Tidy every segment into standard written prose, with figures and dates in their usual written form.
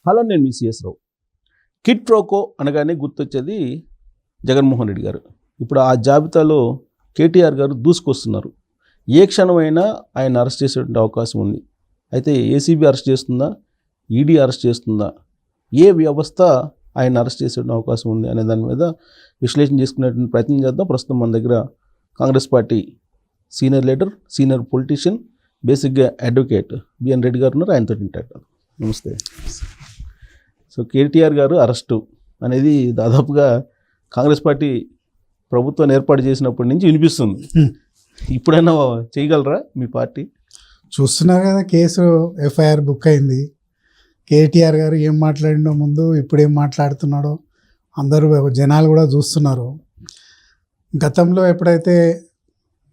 Hello, నేను మీ CS రావు. Kid pro quo అనగానే గుర్తొచ్చేది జగన్మోహన్ రెడ్డి గారు. ఇప్పుడు ఆ జాబితాలో కేటీఆర్ గారు దూసుకొస్తున్నారు. ఏ క్షణమైనా ఆయన అరెస్ట్ చేసేటువంటి అవకాశం ఉంది. అయితే ఏసీబీ అరెస్ట్ చేస్తుందా, ఈడీ అరెస్ట్ చేస్తుందా, ఏ వ్యవస్థ ఆయన అరెస్ట్ చేసేటువంటి అవకాశం ఉంది అనే దాని మీద విశ్లేషణ చేసుకునేటువంటి ప్రయత్నం చేద్దాం. ప్రస్తుతం మన దగ్గర Congress party senior leader, senior politician, బేసిక్గా అడ్వకేట్ బిఎన్ రెడ్డి గారు ఉన్నారు. ఆయనతో ఇంటారు. నమస్తే. సో కేటీఆర్ గారు అరెస్టు అనేది దాదాపుగా కాంగ్రెస్ పార్టీ ప్రభుత్వాన్ని ఏర్పాటు చేసినప్పటి నుంచి వినిపిస్తుంది. ఇప్పుడైనా చేయగలరా మీ పార్టీ? చూస్తున్నారు కదా, కేసు ఎఫ్ఐఆర్ బుక్ అయింది. కేటీఆర్ గారు ఏం మాట్లాడినో ముందు, ఇప్పుడు ఏం మాట్లాడుతున్నాడో అందరూ జనాలు కూడా చూస్తున్నారు. గతంలో ఎప్పుడైతే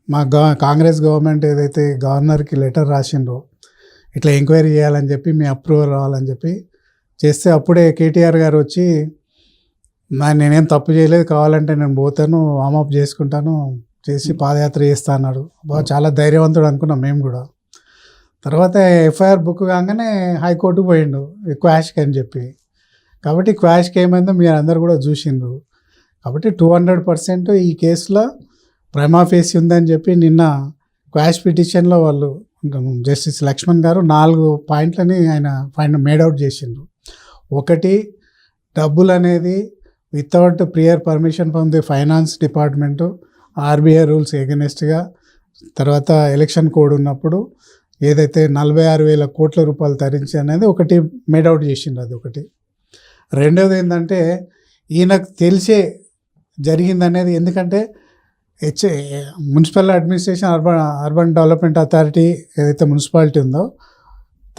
మా కాంగ్రెస్ గవర్నమెంట్ ఏదైతే గవర్నర్కి లెటర్ రాసిండ్రో ఇట్లా ఎంక్వైరీ చేయాలని చెప్పి, మీ అప్రూవల్ రావాలని చెప్పి చేస్తే, అప్పుడే కేటీఆర్ గారు వచ్చి నేనేం తప్పు చేయలేదు, కావాలంటే నేను పోతాను, వామప్ చేసుకుంటాను, చేసి పాదయాత్ర చేస్తా అన్నాడు. చాలా ధైర్యవంతుడు అనుకున్నాం మేము కూడా. తర్వాత ఎఫ్ఐఆర్ బుక్ కాగానే హైకోర్టుకు పోయిండు క్వాష్కి అని చెప్పి. కాబట్టి క్వాష్కి ఏమైందో మీరు అందరు కూడా చూసిండ్రు. కాబట్టి 200% ఈ కేసులో ప్రైమా ఫేసి ఉందని చెప్పి నిన్న క్వాష్ పిటిషన్లో వాళ్ళు జస్టిస్ లక్ష్మణ్ గారు 4 పాయింట్లని ఆయన మేడౌట్ చేసిండ్రు. ఒకటి, డబ్బులు అనేది without prior permission from the finance department, RBI rules ఎగనెస్ట్గా, తర్వాత ఎలక్షన్ కోడ్ ఉన్నప్పుడు ఏదైతే 46,000 కోట్ల రూపాయలు తరించి అనేది ఒకటి మేడౌట్ చేసిండ్రు. అది ఒకటి. రెండవది ఏంటంటే, ఈయనకు తెలిసే జరిగిందనేది, ఎందుకంటే municipal administration urban development authority ఏదైతే మున్సిపాలిటీ ఉందో,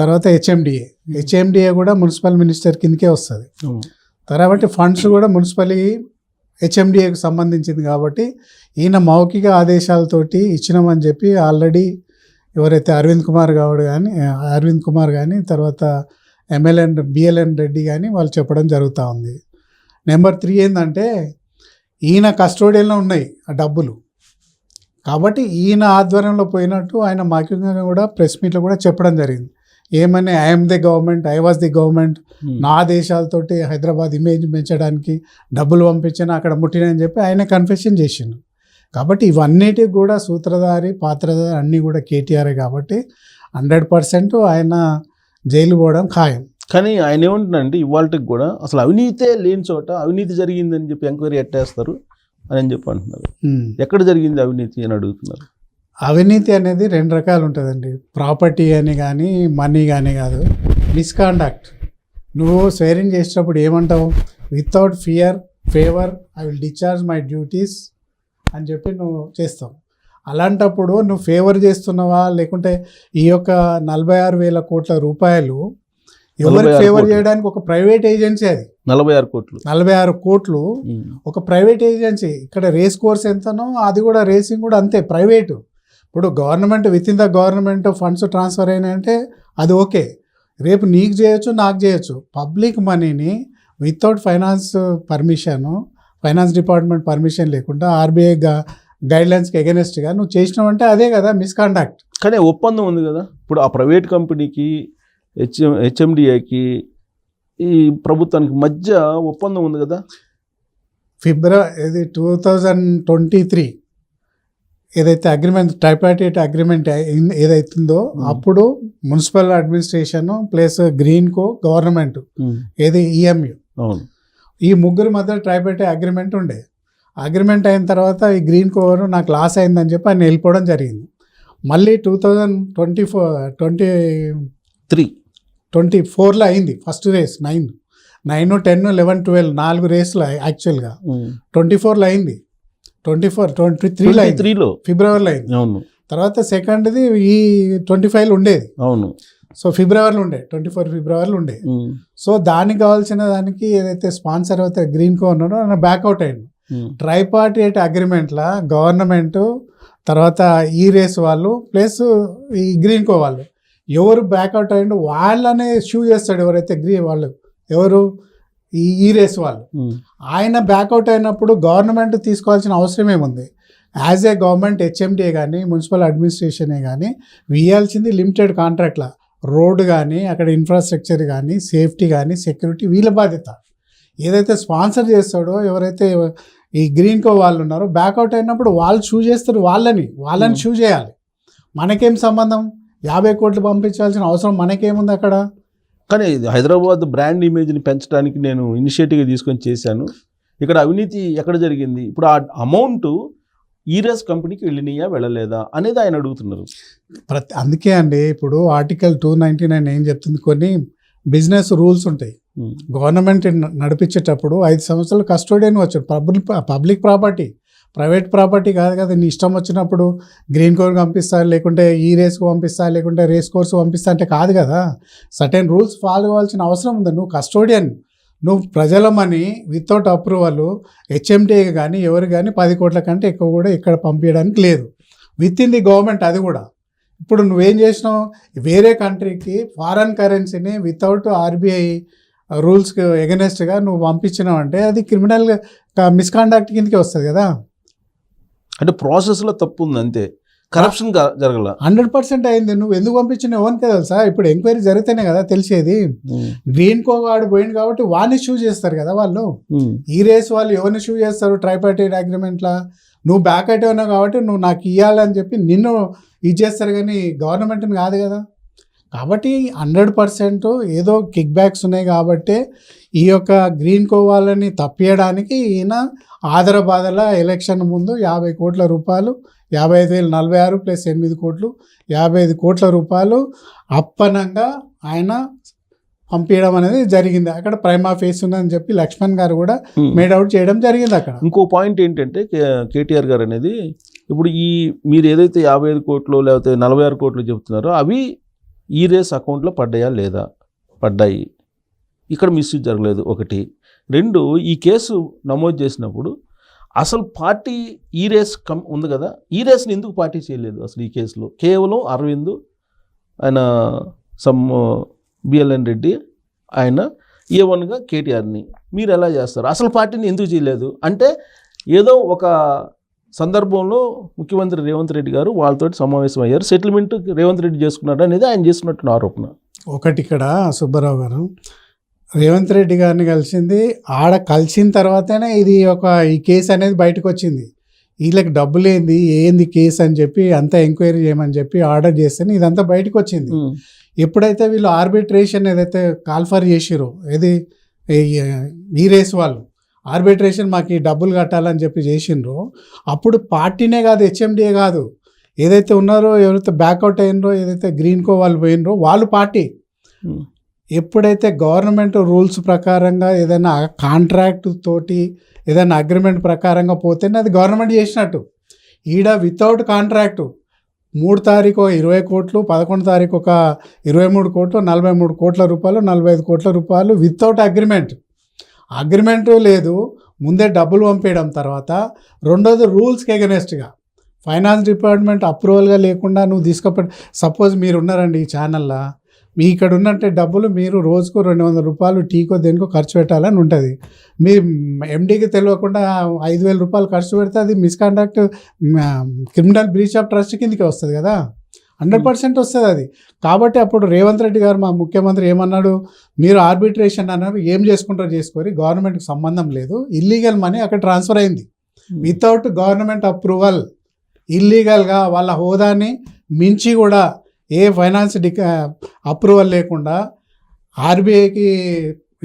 తర్వాత హెచ్ఎండిఏ కూడా మున్సిపల్ మినిస్టర్ కిందకే వస్తుంది. తర్వాత ఫండ్స్ కూడా మున్సిపల్ హెచ్ఎండిఏకి సంబంధించింది. కాబట్టి ఈయన మౌఖిక ఆదేశాలతోటి ఇచ్చినామని చెప్పి ఆల్రెడీ ఎవరైతే అరవింద్ కుమార్ కానీ తర్వాత బిఎల్ఎన్ రెడ్డి కానీ వాళ్ళు చెప్పడం జరుగుతూ ఉంది. నెంబర్ 3 ఏంటంటే, ఈయన కస్టోడియన్లో ఉన్నాయి ఆ డబ్బులు. కాబట్టి ఈయన ఆధ్వర్యంలో పోయినట్టు ఆయన మౌఖికంగా కూడా ప్రెస్ మీట్లో కూడా చెప్పడం జరిగింది. ఏమని, I'm the government, I was the government, నా ఆదేశాలతోటి హైదరాబాద్ ఇమేజ్ పెంచడానికి డబ్బులు పంపించిన, అక్కడ ముట్టినని చెప్పి ఆయన కన్ఫెషన్ చేసిండు. కాబట్టి ఇవన్నిటికి కూడా సూత్రధారి, పాత్రధారి అన్నీ కూడా కేటీఆర్. కాబట్టి 100% ఆయన జైలు పోవడం ఖాయం. కానీ ఆయన ఏమంటున్నారంటే, ఇవాళకి కూడా అసలు అవినీతే లేని చోట అవినీతి జరిగిందని చెప్పి ఎంక్వైరీ ఎట్టేస్తారు అని చెప్పి అంటున్నారు. ఎక్కడ జరిగింది అవినీతి అని అడుగుతున్నారు. అవినీతి అనేది 2 రకాలు ఉంటుందండి. ప్రాపర్టీ అని కానీ, మనీ కానీ కాదు. మిస్కాండక్ట్, నువ్వు స్వేరింగ్ చేసేటప్పుడు ఏమంటావు, without favour I will discharge my duties అని చెప్పి నువ్వు చేస్తావు. అలాంటప్పుడు నువ్వు ఫేవర్ చేస్తున్నావా, లేకుంటే ఈ యొక్క 46,000 కోట్ల రూపాయలు ఎవరికి ఫేవర్ చేయడానికి ఒక ప్రైవేట్ ఏజెన్సీ, అది 46 కోట్లు ఒక ప్రైవేట్ ఏజెన్సీ. ఇక్కడ రేస్ కోర్స్ ఎంతనో అది కూడా, రేసింగ్ కూడా అంతే ప్రైవేటు. ఇప్పుడు government with in the government funds transfer అయినాయంటే అది ఓకే, రేపు నీకు చేయొచ్చు, నాకు చేయొచ్చు. పబ్లిక్ మనీని వితౌట్ ఫైనాన్స్ డిపార్ట్మెంట్ పర్మిషన్ లేకుండా, ఆర్బీఐ గైడ్లైన్స్కి ఎగెనెస్ట్గా నువ్వు చేసినావంటే అదే కదా మిస్కాండక్ట్. కానీ ఒప్పందం ఉంది కదా. ఇప్పుడు ఆ ప్రైవేట్ కంపెనీకి, హెచ్ఎండిఏకి, ఈ ప్రభుత్వానికి మధ్య ఒప్పందం ఉంది కదా. ఫిబ్రవరి 2023 ఏదైతే అగ్రిమెంట్, ట్రైపార్టైట్ అగ్రిమెంట్ ఏదైతుందో, అప్పుడు municipal administration plus Greenko government, ఏది ఈఎంయు, ఈ ముగ్గురు మధ్య ట్రైపార్టైట్ అగ్రిమెంట్ ఉండే. అగ్రిమెంట్ అయిన తర్వాత ఈ గ్రీన్కో నాకు లాస్ అయిందని చెప్పి ఆయన వెళ్ళిపోవడం జరిగింది. మళ్ళీ 2024లో అయింది ఫస్ట్ రేస్. 9, 10, 11, 12 4 రేసులు యాక్చువల్గా. 24లో అయింది, 23లో ఫిబ్రవరిలో అయింది. తర్వాత సెకండ్ది ఈ 25లో ఉండేది. సో ఫిబ్రవరిలో ఉండే, 24 ఫిబ్రవరిలో ఉండే. సో దానికి కావాల్సిన దానికి ఏదైతే స్పాన్సర్ అయితే గ్రీన్కో ఉన్నాడో ఆయన బ్యాక్అవుట్ అయ్యింది. ట్రైపార్టైట్ అగ్రిమెంట్లో గవర్నమెంట్, తర్వాత ఈ రేస్ వాళ్ళు ప్లస్ ఈ గ్రీన్కో వాళ్ళు ఎవరు బ్యాక్అవుట్ అయ్యిండు వాళ్ళనే షూ చేస్తాడు. ఎవరైతే వాళ్ళు ఎవరు ఈ రేస్ వాళ్ళు, ఆయన బ్యాక్అవుట్ అయినప్పుడు గవర్నమెంట్ తీసుకోవాల్సిన అవసరం ఏముంది? యాజ్ ఏ గవర్నమెంట్ హెచ్ఎండిఏ కానీ, మున్సిపల్ అడ్మినిస్ట్రేషనే కానీ ఇవ్వాల్సింది లిమిటెడ్ కాంట్రాక్ట్లా రోడ్డు కానీ అక్కడ ఇన్ఫ్రాస్ట్రక్చర్ కానీ సేఫ్టీ కానీ సెక్యూరిటీ వీళ్ళ బాధ్యత. ఏదైతే స్పాన్సర్ చేస్తాడో ఎవరైతే ఈ గ్రీన్ కో వాళ్ళు ఉన్నారో బ్యాక్అవుట్ అయినప్పుడు వాళ్ళు చూజ్ చేస్తారు, వాళ్ళని చూజ్ చేయాలి. మనకేం సంబంధం? 50 కోట్లు పంపించాల్సిన అవసరం మనకేముంది అక్కడ? కానీ ఇది హైదరాబాద్ బ్రాండ్ ఇమేజ్ని పెంచడానికి నేను ఇనిషియేటివ్గా తీసుకొని చేశాను. ఇక్కడ అవినీతి ఎక్కడ జరిగింది? ఇప్పుడు ఆ అమౌంట్ ఈరేస్ కంపెనీకి వెళ్ళలేదా అనేది ఆయన అడుగుతున్నారు. అందుకే అండి ఇప్పుడు ఆర్టికల్ 299 ఏం చెప్తుంది, కొన్ని బిజినెస్ రూల్స్ ఉంటాయి. గవర్నమెంట్ నడిపించేటప్పుడు 5 సంవత్సరాలు కస్టోడియన్ వచ్చాడు. పబ్లిక్ ప్రాపర్టీ, ప్రైవేట్ ప్రాపర్టీ కాదు కదా. నీ ఇష్టం వచ్చినప్పుడు గ్రీన్ కోర్ పంపిస్తా, లేకుంటే ఈ రేస్కు పంపిస్తా, లేకుంటే రేస్ కోర్స్ పంపిస్తా అంటే కాదు కదా. సర్టెన్ రూల్స్ ఫాలో అవ్వాల్సిన అవసరం ఉంది. నువ్వు కస్టోడియన్, నువ్వు ప్రజల మనీ వితౌట్ అప్రూవల్ హెచ్ఎండిఏ కానీ ఎవరు కానీ 10 కోట్ల కంటే ఎక్కువ కూడా ఇక్కడ పంపించడానికి లేదు. విత్ ఇన్ ది గవర్నమెంట్ అది కూడా. ఇప్పుడు నువ్వేం చేసినావు, వేరే కంట్రీకి ఫారెన్ కరెన్సీని వితౌట్ ఆర్బీఐ రూల్స్కి ఎగనెస్ట్గా నువ్వు పంపించినావు అంటే అది క్రిమినల్ మిస్కాండక్ట్ కిందకి వస్తుంది కదా. అంటే ప్రాసెస్లో తప్పు ఉంది అంతే, కరప్షన్ జరగల. 100% అయింది. నువ్వు ఎందుకు పంపించినావు ఎవరికి తెలుసా? ఇప్పుడు ఎంక్వైరీ జరిగితేనే కదా తెలిసేది. గ్రీన్ కో వాడు పోయింది కాబట్టి వాడిని షూ చేస్తారు కదా వాళ్ళు. ఈ రేస్ వాళ్ళు ఎవరిని షూ చేస్తారు? ట్రైపార్టైట్ అగ్రిమెంట్లా నువ్వు బ్యాక్ అయితే ఉన్నావు కాబట్టి నువ్వు నాకు ఇవ్వాలని చెప్పి నిన్ను ఇది చేస్తారు, కానీ గవర్నమెంట్ని కాదు కదా. కాబట్టి 100% ఏదో కిక్ బ్యాక్స్ ఉన్నాయి కాబట్టి ఈ యొక్క గ్రీన్ కో వాళ్ళని తప్పియడానికి ఈయన ఆదరబాదల ఎలక్షన్ ముందు 50 కోట్ల రూపాయలు, 55,046 ప్లస్ 8 కోట్లు 55 కోట్ల రూపాయలు అప్పనంగా ఆయన పంపించడం అనేది జరిగింది. అక్కడ ప్రైమా ఫేస్ ఉందని చెప్పి లక్ష్మణ్ గారు కూడా మేడౌట్ చేయడం జరిగింది అక్కడ. ఇంకో పాయింట్ ఏంటంటే కేటీఆర్ గారు అనేది ఇప్పుడు మీరు ఏదైతే 55 కోట్లు లేకపోతే 46 కోట్లు చెబుతున్నారో అవి ఈ రేస్ అకౌంట్లో పడ్డాయా లేదా? పడ్డాయి. ఇక్కడ మిస్యూజ్ జరగలేదు. 1. 2, ఈ కేసు నమోదు చేసినప్పుడు అసలు పార్టీ ఈ రేస్ ఉంది కదా, ఈ రేస్ని ఎందుకు పార్టీ చేయలేదు అసలు ఈ కేసులో? కేవలం అరవింద్ ఆయన బిఎల్ఎన్ రెడ్డి ఆయన A1గా కేటీఆర్ని మీరు ఎలా చేస్తారు? అసలు పార్టీని ఎందుకు చేయలేదు అంటే ఏదో ఒక సందర్భంలో ముఖ్యమంత్రి రేవంత్ రెడ్డి గారు వాళ్ళతో సమావేశం అయ్యారు, సెటిల్మెంట్ రేవంత్ రెడ్డి చేసుకున్నాడు అనేది ఆయన చేస్తున్నట్టు ఆరోపణ. ఒకటి ఇక్కడ సుబ్బారావు గారు రేవంత్ రెడ్డి గారిని కలిసిన తర్వాతనే ఈ కేసు అనేది బయటకు వచ్చింది. వీళ్ళకి డబ్బులు ఏంది కేసు అని చెప్పి అంతా ఎంక్వైరీ చేయమని చెప్పి ఆర్డర్ చేస్తేనే ఇదంతా బయటకు వచ్చింది. ఎప్పుడైతే వీళ్ళు ఆర్బిట్రేషన్ ఏదైతే కాల్ఫర్ చేసిరో ఈ రేస్ వాళ్ళు ఆర్బిట్రేషన్ మాకు ఈ డబ్బులు కట్టాలని చెప్పి చేసిండ్రో అప్పుడు పార్టీనే కాదు, హెచ్ఎండిఏ కాదు, ఏదైతే ఉన్నారో ఎవరైతే బ్యాక్అవుట్ అయినరో ఏదైతే గ్రీన్ కో వాళ్ళు పోయినరో వాళ్ళు పార్టీ. ఎప్పుడైతే గవర్నమెంట్ రూల్స్ ప్రకారంగా ఏదైనా కాంట్రాక్ట్ తోటి ఏదైనా అగ్రిమెంట్ ప్రకారంగా పోతేనే అది గవర్నమెంట్ చేసినట్టు. ఈడ వితౌట్ కాంట్రాక్టు 3 తారీఖు 20 కోట్లు, 11 తారీఖు ఒక 23 కోట్లు, 43 కోట్ల రూపాయలు, 45 కోట్ల రూపాయలు వితౌట్ అగ్రిమెంటు లేదు. ముందే డబ్బులు పంపేయడం. తర్వాత రెండోది రూల్స్కి ఎగనెస్ట్గా ఫైనాన్స్ డిపార్ట్మెంట్ అప్రూవల్గా లేకుండా నువ్వు తీసుకుపోయి, సపోజ్ మీరు ఉన్నారండి ఈ ఛానల్లో, మీ ఇక్కడ ఉన్నట్టే డబ్బులు మీరు రోజుకు 200 రూపాయలు టీకో దేనికో ఖర్చు పెట్టాలని ఉంటుంది. మీ ఎండీకి తెలియకుండా 5,000 రూపాయలు ఖర్చు పెడితే అది misconduct criminal breach of trust కిందకి వస్తుంది కదా. 100% వస్తుంది అది. కాబట్టి అప్పుడు రేవంత్ రెడ్డి గారు మా ముఖ్యమంత్రి ఏమన్నాడు, మీరు ఆర్బిట్రేషన్ అన్నారు, ఏం చేసుకుంటారో చేసుకోరి, గవర్నమెంట్కి సంబంధం లేదు, ఇల్లీగల్ మనీ అక్కడ ట్రాన్స్ఫర్ అయింది వితౌట్ గవర్నమెంట్ అప్రూవల్. ఇల్లీగల్గా వాళ్ళ హోదాని మించి కూడా ఏ ఫైనాన్స్ అప్రూవల్ లేకుండా, ఆర్బీఐకి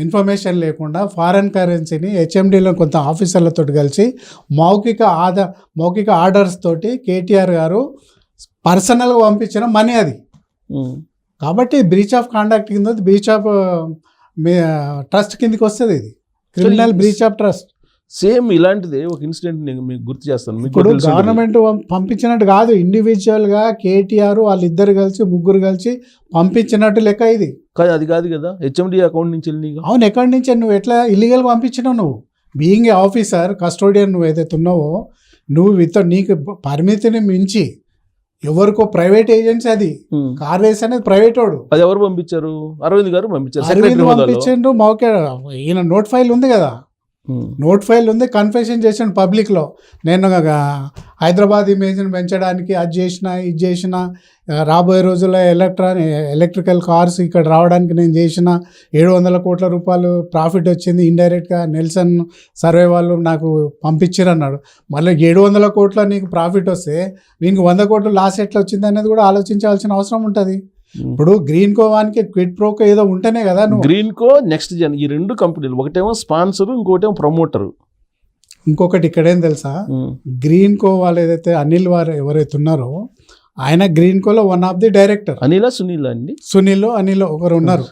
ఇన్ఫర్మేషన్ లేకుండా ఫారెన్ కరెన్సీని హెచ్ఎండీలో కొంత ఆఫీసర్లతో కలిసి మౌఖిక ఆర్డర్స్ తోటి కేటీఆర్ గారు పర్సనల్గా పంపించిన మనీ అది. కాబట్టి బ్రీచ్ ఆఫ్ కాండక్ట్ కింద, బ్రీచ్ ఆఫ్ ట్రస్ట్ కిందకి వస్తుంది. ఇది criminal breach of trust. Same ఇలాంటిదే ఒక ఇన్సిడెంట్ నేను మీకు గుర్తు చేస్తాను. ఇప్పుడు గవర్నమెంట్ పంపించినట్టు కాదు, ఇండివిజువల్గా కేటీఆర్ వాళ్ళిద్దరు కలిసి ముగ్గురు కలిసి పంపించినట్టు లెక్క ఇది. కాదు, అది కాదు కదా, హెచ్ఎండి అకౌంట్ నుంచి వెళ్ళి. అవును, ఎక్కడి నుంచి నువ్వు ఎట్లా ఇల్లీగల్ పంపించినావు? నువ్వు బీయింగ్ ఏ ఆఫీసర్, కస్టోడియన్ నువ్వు ఏదైతే ఉన్నావో, నువ్వు నీకు పరిమితిని మించి ఎవరికో ప్రైవేట్ ఏజెన్సీ, అది కార్ రేస్ అనేది ప్రైవేట్ వాడు. అది ఎవరు పంపించారు? అరవింద్ గారు పంపించారు. పంపించిండు. ఈయన నోట్ ఫైల్ ఉంది కదా, నోట్ ఫైల్ ఉంది, కన్ఫెషన్ చేసాను పబ్లిక్లో, నేను హైదరాబాద్ ఇమేజ్ని పెంచడానికి అది చేసిన ఇది చేసిన, రాబోయే రోజుల్లో ఎలక్ట్రికల్ కార్స్ ఇక్కడ రావడానికి నేను చేసిన 700 కోట్ల రూపాయలు ప్రాఫిట్ వచ్చింది ఇండైరెక్ట్గా నెల్సన్ సర్వే వాళ్ళు నాకు పంపించారు అన్నాడు. మళ్ళీ 700 కోట్ల నీకు ప్రాఫిట్ వస్తే వీనికి 100 కోట్లు లాస్ ఎట్లా వచ్చింది అనేది కూడా ఆలోచించాల్సిన అవసరం ఉంటుంది. ఇప్పుడు గ్రీన్ కోవానికి క్విడ్ ప్రోకో ఏదో ఉంటేనే కదా నువ్వు. గ్రీన్ కో, నెక్స్ట్ జన్, ఈ 2 కంపెనీలు, ఒకటేమో స్పాన్సర్, ఇంకోటేమో ప్రమోటరు. ఇంకొకటి ఇక్కడేం తెలుసా, గ్రీన్ కో వాళ్ళు ఏదైతే అనిల్ వారు ఎవరైతే ఉన్నారో ఆయన గ్రీన్ కోలో one of the director. Sunil అండి, అనిల్ ఒకరు ఉన్నారు.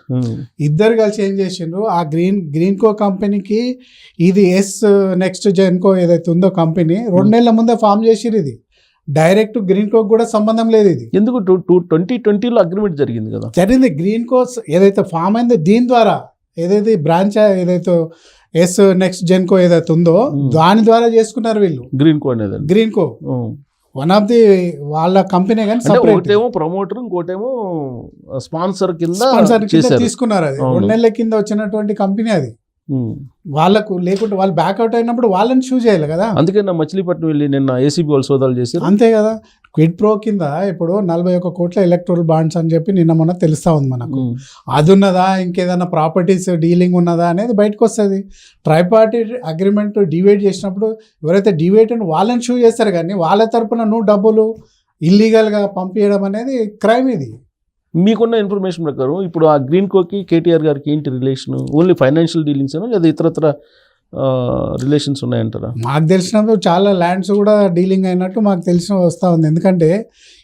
ఇద్దరు కలిసి ఏం చేసిండ్రు, ఆ గ్రీన్ కో కంపెనీకి ఇది నెక్స్ట్ జెన్ కో ఏదైతే ఉందో కంపెనీ 2 నెలల ముందే ఫామ్ చేసిరు. ఇది డైరెక్ట్ గ్రీన్ కో కూడా సంబంధం లేదు. ఇది ఎందుకు 2020లో అగ్రిమెంట్ జరిగింది కదా, జరిగింది. గ్రీన్ కో ఏదైతే ఫామ్ అయిందో దీని ద్వారా ఏదైతే బ్రాంచ్ ఏదైతే నెక్స్ట్ జెన్ కో ఏదైతే ఉందో దాని ద్వారా చేసుకున్నారు వీళ్ళు. గ్రీన్ కో అనేది green co one of the వాళ్ళ కంపెనీ, కానీ ఒకటేమో ప్రమోటర్, ఇంకోటేమో స్పాన్సర్ కింద తీసుకున్నారు. అది 2 నెలల కింద వచ్చినటువంటి కంపెనీ అది. వాళ్ళకు లేకుంటే వాళ్ళు బ్యాక్అవుట్ అయినప్పుడు వాళ్ళని షూ చేయాలి కదా. అందుకే నా మచిలీపట్నం వెళ్ళి నిన్న ఏసీబీ వాళ్ళు సోదాలు చేశారు. అంతే కదా. క్విడ్ ప్రో కింద ఇప్పుడు 41 కోట్ల ఎలక్ట్రల్ బాండ్స్ అని చెప్పి నిన్న మొన్న తెలుస్తా ఉంది మనకు. అది ఉన్నదా, ఇంకేదైనా ప్రాపర్టీస్ డీలింగ్ ఉన్నదా అనేది బయటకు వస్తుంది. ట్రైపార్టీ అగ్రిమెంట్ డివైడ్ చేసినప్పుడు ఎవరైతే డివైడ్ అని వాళ్ళని షూ చేస్తారు, కానీ వాళ్ళ తరపున నువ్వు డబ్బులు ఇల్లీగల్గా పంపించడం అనేది క్రైమ్. ఇది మీకున్న ఇన్ఫర్మేషన్ ప్రకారం ఇప్పుడు ఆ గ్రీన్ కోకి కేటీఆర్ గారికి ఏంటి రిలేషన్? ఓన్లీ ఫైనాన్షియల్ డీలింగ్స్ ఏనా, లేదా ఇతరత్ర రిలేషన్స్ ఉన్నాయంటారా? మాకు తెలిసినప్పుడు చాలా ల్యాండ్స్ కూడా డీలింగ్ అయినట్టు మాకు తెలిసిన వస్తూ ఉంది. ఎందుకంటే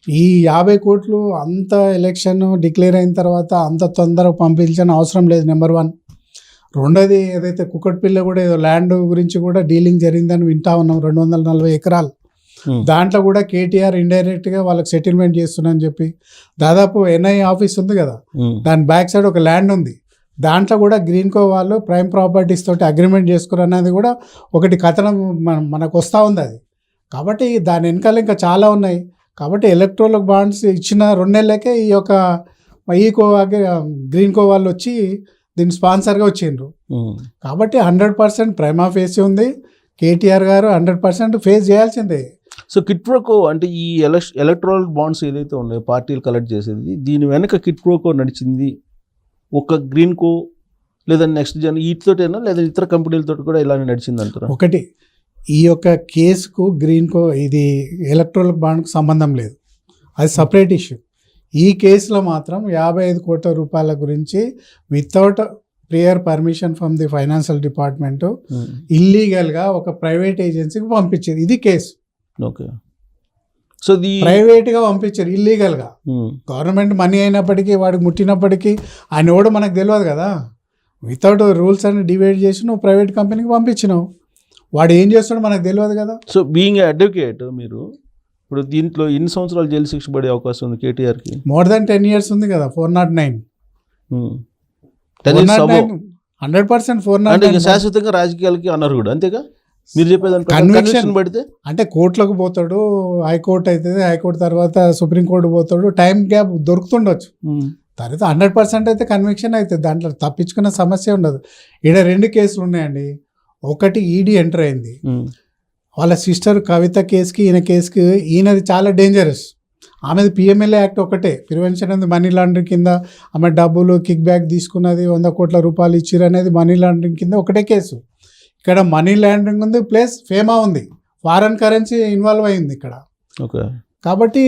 ఈ 50 కోట్లు అంత ఎలక్షన్ డిక్లేర్ అయిన తర్వాత అంత తొందరగా పంపించిన అవసరం లేదు, నెంబర్ 1. రెండోది ఏదైతే కుక్కట్పిల్ల కూడా ఏదో ల్యాండ్ గురించి కూడా డీలింగ్ జరిగిందని వింటా ఉన్నాం, 240 ఎకరాలు. దాంట్లో కూడా కేటీఆర్ ఇండైరెక్ట్గా వాళ్ళకి సెటిల్మెంట్ చేస్తున్నారని చెప్పి, దాదాపు ఎన్ఐ ఆఫీస్ ఉంది కదా, దాని బ్యాక్ సైడ్ ఒక ల్యాండ్ ఉంది. దాంట్లో కూడా గ్రీన్ కో వాళ్ళు ప్రైమ్ ప్రాపర్టీస్ తోటి అగ్రిమెంట్ చేసుకున్నారు అనేది కూడా ఒకటి కథనం మనకు వస్తూ ఉంది అది. కాబట్టి దాని వెనకాల ఇంకా చాలా ఉన్నాయి. కాబట్టి ఎలక్ట్రల్ బాండ్స్ ఇచ్చిన 2 నెలలకే ఈ యొక్క గ్రీన్ కో వాళ్ళు వచ్చి దీన్ని స్పాన్సర్గా వచ్చిండ్రు. కాబట్టి 100% ప్రైమా ఫేస్ ఉంది. కేటీఆర్ గారు 100% ఫేస్ చేయాల్సిందే. సో కిట్ ప్రోకో అంటే ఈ ఎలక్ట్రల్ బాండ్స్ ఏదైతే ఉన్నాయో పార్టీలు కలెక్ట్ చేసేది, దీని వెనక కిట్ ప్రోకో నడిచింది ఒక గ్రీన్ కో లేదా నెక్స్ట్ జన్ వీటితోటైనా, లేదా ఇతర కంపెనీలతో కూడా ఇలానే నడిచింది అంటారా? ఒకటి, ఈ యొక్క కేసుకు గ్రీన్ కో ఇది ఎలక్ట్రల్ బాండ్కు సంబంధం లేదు, అది సపరేట్ ఇష్యూ. ఈ కేసులో మాత్రం 55 కోట్ల రూపాయల గురించి without prior permission from the financial department ఇల్లీగల్గా ఒక ప్రైవేట్ ఏజెన్సీకి పంపించారు. ఇది కేసు. ఓకే. సో ప్రైవేట్గా పంపించారు ఇల్లీగల్గా. గవర్నమెంట్ మనీ అయినప్పటికీ వాడికి ముట్టినప్పటికీ ఆయన ఎవడో మనకు తెలియదు కదా. వితౌట్ రూల్స్ అన్ని డివైడ్ చేసి నువ్వు ప్రైవేట్ కంపెనీకి పంపించినావు, వాడు ఏం చేస్తాడో మనకు తెలియదు కదా. సో బీయింగ్ అడ్వకేట్ మీరు ఇప్పుడు దీంట్లో ఎన్ని సంవత్సరాలు జైలు శిక్ష పడే అవకాశం ఉంది కేటీఆర్కి? మోర్ దాన్ 10 years ఉంది కదా. 409 100% 409 శాశ్వతంగా రాజకీయాలకి అన్నారు కూడా, అంతేగా మీరు చెప్పేదాన్ని కన్విక్షన్ పడితే అంటే కోర్టులకు పోతాడు, హైకోర్టు అవుతుంది, హైకోర్టు తర్వాత సుప్రీంకోర్టు పోతాడు, టైం గ్యాప్ దొరుకుతుండొచ్చు. తర్వాత 100% అయితే కన్విక్షన్ అవుతుంది, దాంట్లో తప్పించుకున్న సమస్య ఉండదు. ఈడ 2 కేసులు ఉన్నాయండి. ఒకటి ఈడీ ఎంటర్ అయింది, వాళ్ళ సిస్టర్ కవిత కేసుకి ఈయన కేసుకి. ఈయనది చాలా డేంజరస్, ఆమెది పిఎంఎల్ఏ యాక్ట్ ఒకటే, ప్రివెన్షన్ అనేది మనీ లాండరింగ్ కింద. ఆమె డబ్బులు కిక్ బ్యాక్ తీసుకున్నది, 100 కోట్ల రూపాయలు ఇచ్చిరు అనేది మనీ లాండరింగ్ కింద ఒకటే కేసు. ఇక్కడ మనీ లాండరింగ్ ఉంది, ప్లస్ ఫేమా ఉంది, ఫారెన్ కరెన్సీ ఇన్వాల్వ్ అయింది ఇక్కడ. ఓకే. కాబట్టి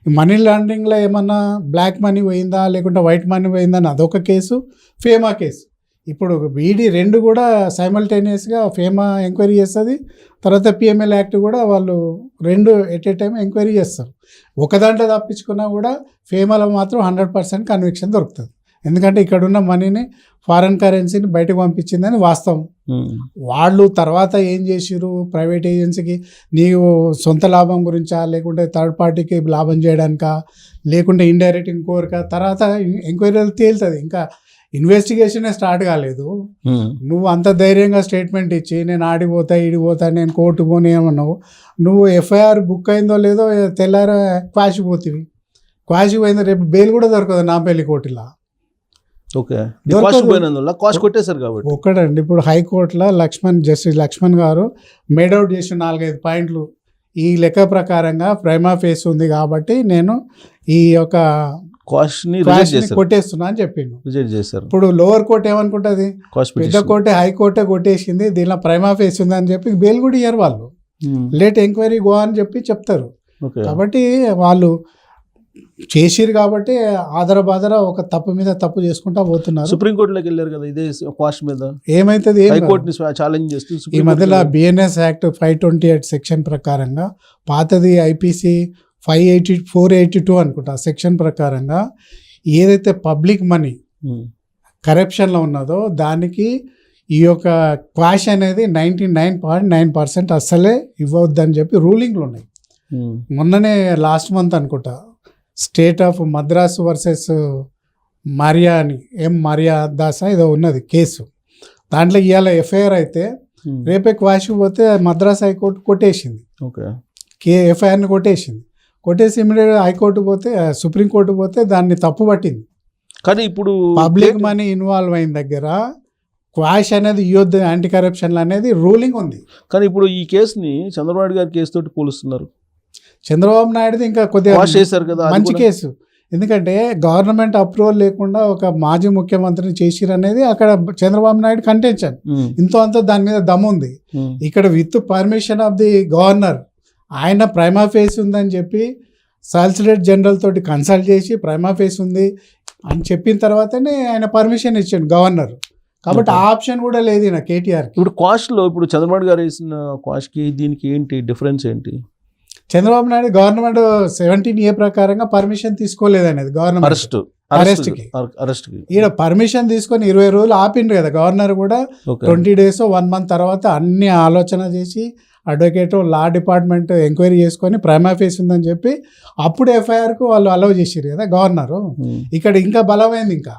మనీ లాండరింగ్లో ఏమన్నా బ్లాక్ మనీ పోయిందా లేకుంటే వైట్ మనీ పోయిందా అని అదొక కేసు, ఫేమా కేసు. ఇప్పుడు వీడి 2 కూడా సైమల్టేనియస్గా ఫేమా ఎంక్వైరీ చేస్తుంది, తర్వాత పిఎంఎల్ యాక్ట్ కూడా వాళ్ళు 2 ఎట్ ఏ టైం ఎంక్వైరీ చేస్తారు. ఒక దాంట్లో తప్పించుకున్నా కూడా ఫేమాలో మాత్రం 100% కన్విక్షన్ దొరుకుతుంది. ఎందుకంటే ఇక్కడ ఉన్న మనీని ఫారెన్ కరెన్సీని బయటకు పంపించిందని వాస్తవం. వాళ్ళు తర్వాత ఏం చేసిరు, ప్రైవేట్ ఏజెన్సీకి నీవు సొంత లాభం గురించా లేకుంటే థర్డ్ పార్టీకి లాభం చేయడానికా లేకుంటే ఇండైరెక్ట్ ఇంకోరికా, తర్వాత ఎంక్వైరీలు తేలుతుంది. ఇంకా ఇన్వెస్టిగేషనే స్టార్ట్ కాలేదు. నువ్వు అంత ధైర్యంగా స్టేట్మెంట్ ఇచ్చి నేను ఆడిపోతా ఈడిపోతా నేను కోర్టు పోనీ ఏమన్నావు, నువ్వు ఎఫ్ఐఆర్ బుక్ అయిందో లేదో తెల్లార క్వాష్ పోతివి, క్వాష్ పోయిందో రేపు బెయిల్ కూడా దొరకదు నా పెళ్లి కోర్టులా. ఓకే. కొట్టేశారు కాబట్టి ఒక్కడండి. ఇప్పుడు హైకోర్టులో జస్టిస్ లక్ష్మణ్ గారు మేడౌట్ చేసిన 4-5 పాయింట్లు ఈ లెక్క ప్రకారంగా ప్రైమా ఫేస్ ఉంది కాబట్టి నేను ఈ యొక్క క్వాష్ని రిజెక్ట్ క్వాష్ని చేశారు, కొట్టేస్తున్నా అని చెప్పిండు. రిజెక్ట్ చేశారు. ఇప్పుడు లోవర్ కోర్ట్ ఏమనుకుంటుంది, క్వాష్ పెద్ద పిటిషన్. కోర్టే హైకోర్టే కొట్టేసింది, దీనిలో ప్రైమా ఫేస్ ఉంది అని చెప్పి బెయిల్ కూడా ఇయ్యరు వాళ్ళు. లేట్ ఎంక్వైరీ గో అని చెప్పి చెప్తారు. ఓకే. కాబట్టి వాళ్ళు చేసిరు కాబట్టి ఆదర ఒక తప్పు మీద తప్పు చేసుకుంటా పోతున్నారు. సుప్రీంకోర్టులోకి వెళ్ళారు కదా ఇదే క్వాష్ మీద, ఏమైతుంది ఏం కాదు. హైకోర్టుని ఛాలెంజ్ చేస్తూ ఈ సుప్రీం మధ్యలో కోర్టులో- బిఎన్ఎస్ యాక్ట్ 528 సెక్షన్ ప్రకారంగా, పాతది ఐపీసీ 482 అనుకుంటా సెక్షన్ ప్రకారంగా ఏదైతే పబ్లిక్ మనీ ఉమ్, కరప్షన్లో ఉన్నదో దానికి ఈ యొక్క క్వాష్ అనేది 99.9% అస్సలే ఇవ్వద్దని చెప్పి రూలింగ్లు ఉన్నాయి. ఉమ్, మొన్ననే లాస్ట్ మంత్ అనుకుంటా state of Madras versus Mariya అని మరియా దాసా ఏదో ఉన్నది కేసు. దాంట్లో ఇవాళ ఎఫ్ఐఆర్ అయితే ఉమ్, రేపే క్వాష్కి పోతే మద్రాస్ హైకోర్టు కొట్టేసింది, ఓకే. ఎఫ్ఐఆర్ని కొట్టేసి ఇమీడియట్గా హైకోర్టు పోతే సుప్రీంకోర్టు పోతే దాన్ని తప్పు పట్టింది. కానీ ఇప్పుడు పబ్లిక్ మనీ ఇన్వాల్వ్ అయిన దగ్గర క్వాష్ అనేది ఇవ్వద్దు యాంటీ కరప్షన్ అనేది రూలింగ్ ఉంది. కానీ ఇప్పుడు ఈ కేసుని చంద్రబాబు నాయుడు గారి కేసు తోటి పోలుస్తున్నారు. చంద్రబాబు నాయుడుది ఇంకా కొద్దిగా క్వాష్ చేశారు కదా, అది మంచి కూడా- కేసు, ఎందుకంటే గవర్నమెంట్ అప్రూవల్ లేకుండా ఒక మాజీ ముఖ్యమంత్రిని చేసిరు అనేది అక్కడ చంద్రబాబు నాయుడు కంటెన్షన్. ఉమ్, ఇంతో అంతో దాని మీద దమ్ము ఉంది. ఉమ్, ఇక్కడ with permission of the governor ఆయన ప్రైమా ఫేస్ ఉందని చెప్పి సాలిసిటర్ జనరల్ తోటి కన్సల్ట్ చేసి ప్రైమా ఫేస్ ఉంది అని చెప్పిన తర్వాతనే ఆయన పర్మిషన్ ఇచ్చాడు గవర్నర్. కాబట్టి ఆ ఆప్షన్ కూడా లేదు ఈయన కేటీఆర్కి. ఇప్పుడు క్వాష్లో ఇప్పుడు చంద్రబాబు గారు వేసిన క్వాష్కి దీనికి ఏంటి డిఫరెన్స్ ఏంటి? చంద్రబాబు నాయుడు గవర్నమెంట్ 17A ప్రకారంగా పర్మిషన్ తీసుకోలేదు అనేది గవర్నమెంట్ అరెస్ట్కి. అరెస్ట్కి ఈయన పర్మిషన్ తీసుకొని 20 రోజులు ఆపిండు కదా గవర్నర్ కూడా. ఓకే. 20 days 1 month తర్వాత అన్ని ఆలోచన చేసి అడ్వకేట్ లా డిపార్ట్మెంట్ ఎంక్వైరీ చేసుకొని ప్రైమా ఫేస్ ఉందని చెప్పి అప్పుడు ఎఫ్ఐఆర్కు వాళ్ళు అలౌ చేసిరు కదా గవర్నరు. ఉమ్. ఇక్కడ ఇంకా బలమైంది ఇంకా